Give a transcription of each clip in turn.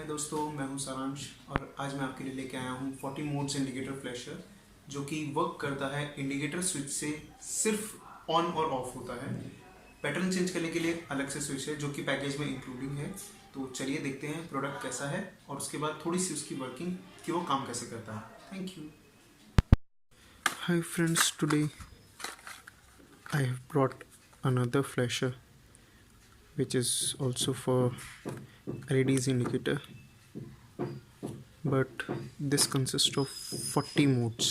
दोस्तों, मैं हूं सारांश और आज मैं आपके लिए लेके आया हूं 40 मोड्स इंडिकेटर फ्लैशर जो कि वर्क करता है इंडिकेटर स्विच से सिर्फ ऑन और ऑफ होता है। पैटर्न चेंज करने के लिए अलग से स्विच है जो कि पैकेज में इंक्लूडिंग है। तो चलिए देखते हैं प्रोडक्ट कैसा है और उसके बाद थोड़ी सी उसकी वर्किंग कि वो काम कैसे करता है। Thank you. Hi friends, today I have brought another flasher which is also for LEDs indicator, but this consists of 40 modes.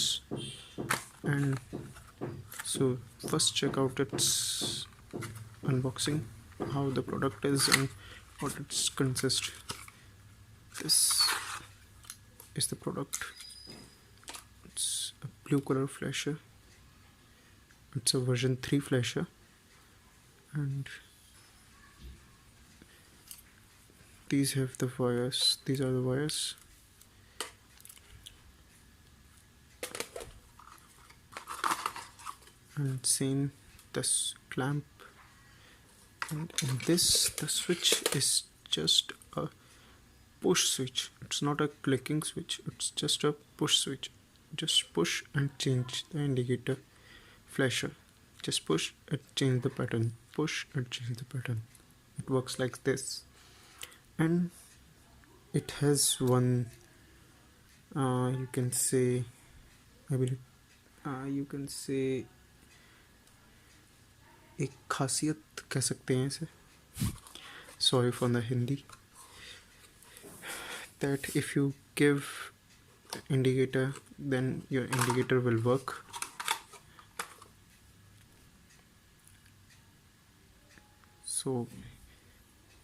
And so first check out its unboxing, how the product is and what it consists. This is the product. It's a blue color flasher. It's a version 3 flasher, and these have the wires. These are the wires. And same this clamp, and in this the switch is just a push switch. It's not a clicking switch, it's just a push switch. Just push and change the indicator flasher. Just push and change the pattern, push and change the pattern. It works like this, and it has one you can say, I believe you can say एक खासियत कह सकते हैं इसे, sorry for the Hindi, that if you give the indicator then your indicator will work. So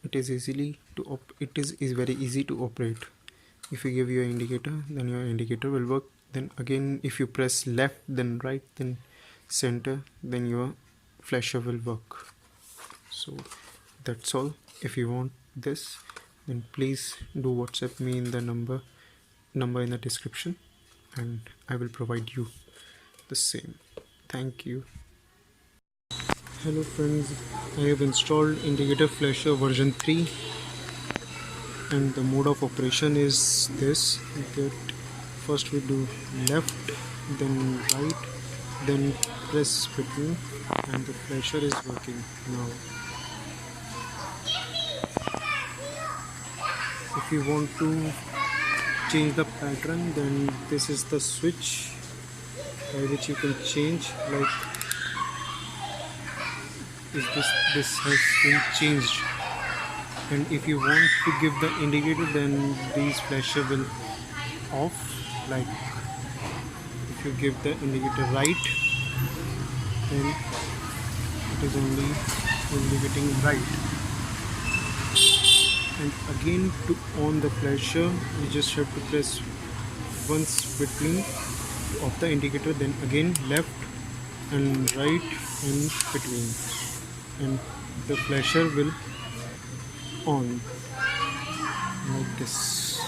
it is very easy to operate. If you give your indicator, then your indicator will work. Then again, if you press left, then right, then center, then your flasher will work. So that's all. If you want this, then please do WhatsApp me in the number in the description, and I will provide you the same. Thank you. Hello friends, I have installed indicator flasher version 3, and the mode of operation is this, that first we do left, then right, then press between, and the flasher is working now. If you want to change the pattern, then this is the switch by which you can change, like this has been changed. And if you want to give the indicator, then these flasher will off. Like if you give the indicator right, then it is only indicating right. And again, to on the flasher, you just have to press once between of the indicator, then again left and right and between, and the flasher will on like this.